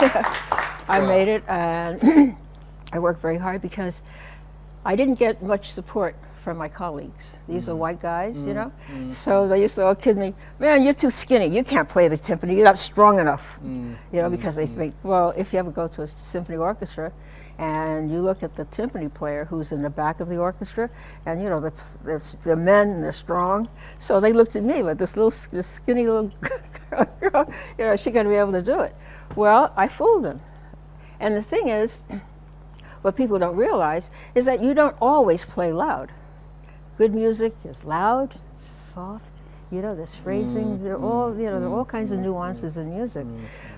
I made it, and I worked very hard because I didn't get much support from my colleagues. These are white guys, you know? So they used to all kid me, man, you're too skinny. You can't play the timpani. You're not strong enough. You know, because they think, well, if you ever go to a symphony orchestra and you look at the timpani player who's in the back of the orchestra, and, you know, they're men and they're strong. So they looked at me with this skinny little girl, you know, she's going to be able to do it. Well, I fooled them. And the thing is, what people don't realize is that you don't always play loud. Good music is loud, soft, you know, there's phrasing, there are all, you know, there are all kinds of nuances in music.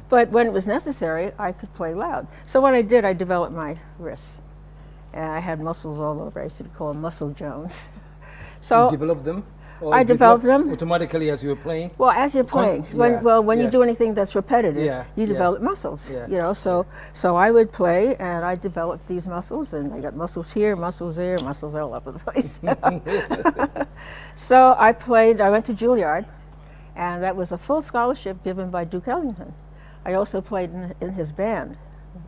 But when it was necessary, I could play loud. So what I did, I developed my wrists. And I had muscles all over. I used to be called Muscle Jones. So you developed them? I developed them automatically as you were playing? Well, as you're playing. When you do anything that's repetitive, you develop muscles. You know, so I would play, and I developed these muscles, and I got muscles here, muscles there, muscles all over the place. So I went to Juilliard, and that was a full scholarship given by Duke Ellington. I also played in his band.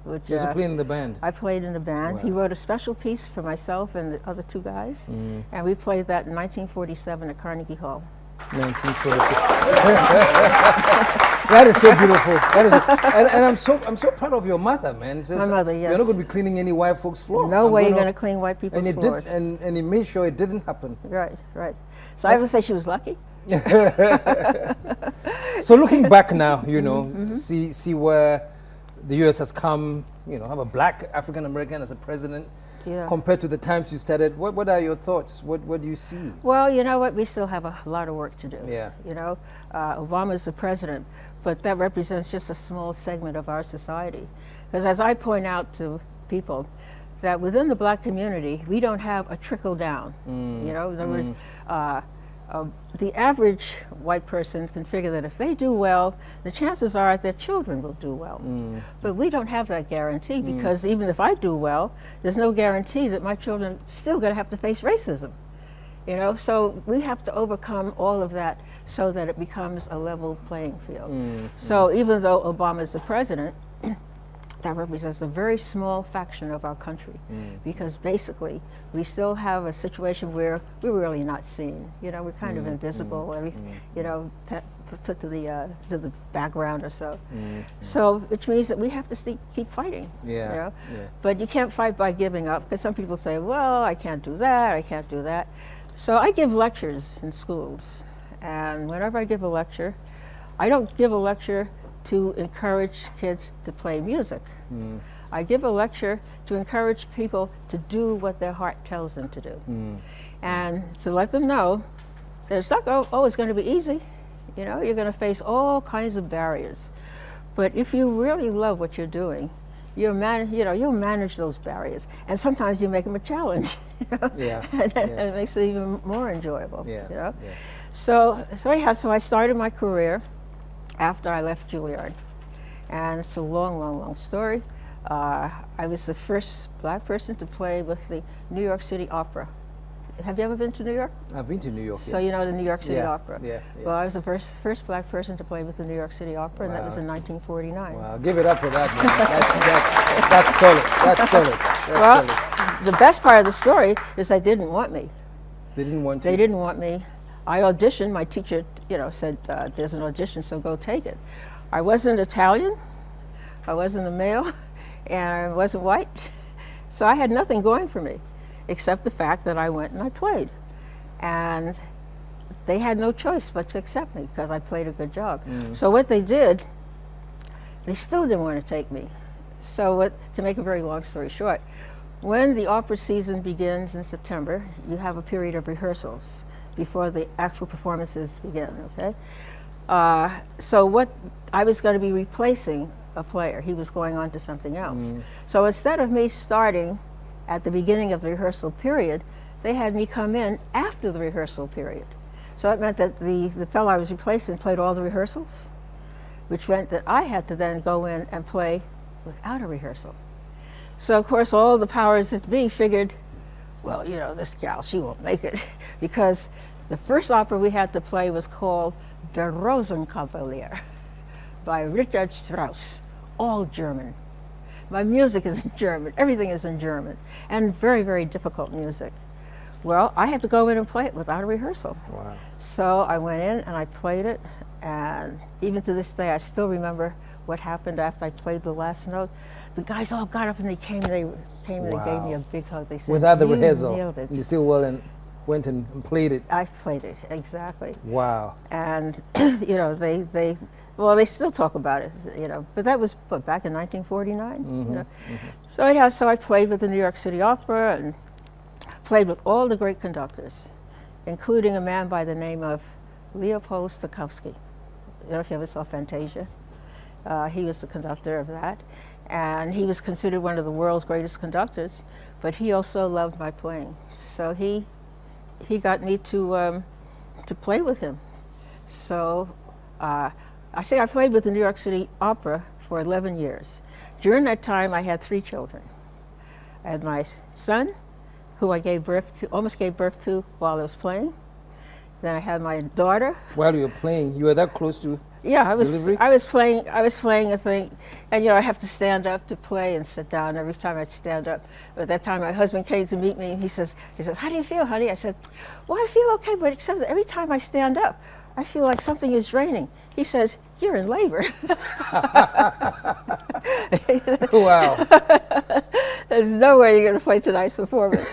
Which, you also played in the band? I played in the band. Wow. He wrote a special piece for myself and the other two guys, and we played that in 1947 at Carnegie Hall. 1947. That is so beautiful. That is, and I'm so proud of your mother, man. Says, my mother, yes. You're not going to be cleaning any white folks' floor. No way you're going to clean white people's floors. And he made sure it didn't happen. Right. So I would say she was lucky. So looking back now, you know, see where the U.S. has come, you know, have a black African American as a president. Compared to the times you started, what are your thoughts? What do you see? Well, you know what, we still have a lot of work to do. You know, Obama's the president, but that represents just a small segment of our society. Because as I point out to people, that within the black community, we don't have a trickle down. You know, in other words, the average white person can figure that if they do well, the chances are their children will do well. But we don't have that guarantee, because even if I do well, there's no guarantee that my children are still going to have to face racism. You know, so we have to overcome all of that so that it becomes a level playing field. So even though Obama is the president, that represents a very small fraction of our country, because basically we still have a situation where we're really not seen. You know, we're kind of invisible, you know, put to the background or so. So, which means that we have to keep fighting. You know? But you can't fight by giving up, because some people say, well, I can't do that, I can't do that. So I give lectures in schools, and whenever I give a lecture, I don't give a lecture to encourage kids to play music. I give a lecture to encourage people to do what their heart tells them to do. And to let them know that it's not always going to be easy. You know, you're going to face all kinds of barriers. But if you really love what you're doing, you'll manage those barriers. And sometimes you make them a challenge. You know? And it makes it even more enjoyable. You know? So I started my career after I left Juilliard. And it's a long, long, long story. I was the first black person to play with the New York City Opera. Have you ever been to New York? I've been to New York. So you know the New York City Opera. Yeah. Well, I was the first black person to play with the New York City Opera, and that was in 1949. Wow, give it up for that, man. That's solid. That's solid. Solid. The best part of the story is they didn't want me. They didn't want you? They didn't want me. I auditioned. My teacher, you know, said, there's an audition, so go take it. I wasn't Italian, I wasn't a male, and I wasn't white. So I had nothing going for me, except the fact that I went and I played. And they had no choice but to accept me, because I played a good job. So what they did, they still didn't want to take me. So to make a very long story short, when the opera season begins in September, you have a period of rehearsals before the actual performances begin, okay? So what I was going to be replacing a player. He was going on to something else. So instead of me starting at the beginning of the rehearsal period, they had me come in after the rehearsal period. So it meant that the fellow I was replacing played all the rehearsals, which meant that I had to then go in and play without a rehearsal. So of course all the powers that be figured, well, you know, this gal, she won't make it, because the first opera we had to play was called Der Rosenkavalier by Richard Strauss, all German. My music is in German. Everything is in German. And very, very difficult music. Well, I had to go in and play it without a rehearsal. Wow. So I went in and I played it. And even to this day, I still remember what happened after I played the last note. The guys all got up and they came and they gave me a big hug. They said, without the "You rehearsal, nailed it." you still went and played it. I played it, exactly. Wow. And, you know, they still talk about it, you know, but that was back in 1949, you know. So anyhow, so I played with the New York City Opera and played with all the great conductors, including a man by the name of Leopold Stokowski. I don't know if you ever saw Fantasia. He was the conductor of that, and he was considered one of the world's greatest conductors, but he also loved my playing. So he got me to play with him. So I played with the New York City Opera for 11 years. During that time, I had 3 children. I had my son, who I almost gave birth to while I was playing. Then I had my daughter. While you were playing, you were that close to delivery? I was playing a thing, and you know I have to stand up to play and sit down every time I'd stand up. But at that time, my husband came to meet me, and he says, "How do you feel, honey?" I said, "Well, I feel okay, but except that every time I stand up, I feel like something is draining." He says, "You're in labor." Wow. There's no way you're going to play tonight's performance.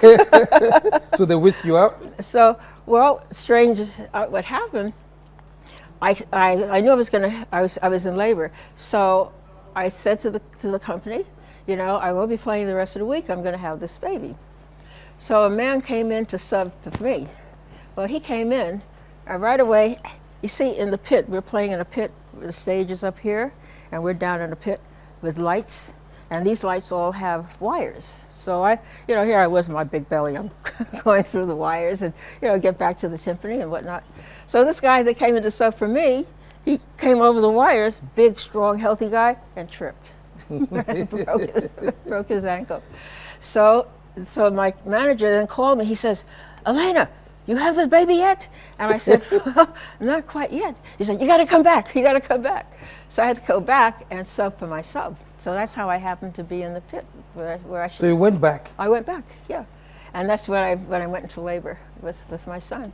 So they whisked you out? So, well, strange what happened. I knew I was in labor. So I said to the company, you know, I won't be playing the rest of the week. I'm going to have this baby. So a man came in to sub for me. Well, he came in, and right away, you see, in the pit, we're playing in a pit. The stage is up here, and we're down in a pit with lights, and these lights all have wires. So here I was, my big belly, I'm going through the wires and, you know, get back to the timpani and whatnot. So this guy that came in to sub for me, he came over the wires, big, strong, healthy guy, and tripped. broke his ankle. So my manager then called me. He says, "Elayne, you have the baby yet?" And I said, "Well, not quite yet." He said, "You got to come back. You got to come back." So I had to go back and sub for my sub. So that's how I happened to be in the pit where I should. So you went back? I went back, yeah. And that's when I went into labor with my son.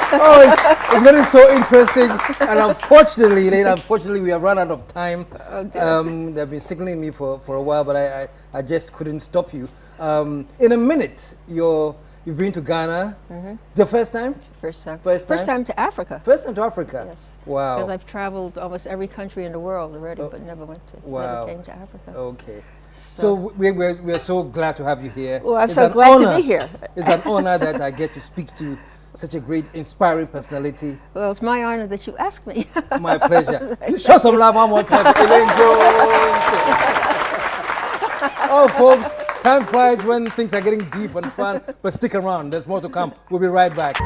Oh, it's getting so interesting. And unfortunately, we have run out of time. They've been signaling me for a while, but I just couldn't stop you. In a minute, you've been to Ghana. The first time? First time. First time to Africa. First time to Africa? Yes. Wow. Because I've traveled almost every country in the world already, but never came to Africa. Okay. So we're so glad to have you here. Well, I'm so glad to be here. It's an honor that I get to speak to such a great, inspiring personality. Well, it's my honor that you asked me. My pleasure. Show some love one more time for Elayne Jones. Oh, folks, time flies when things are getting deep and fun, but stick around. There's more to come. We'll be right back.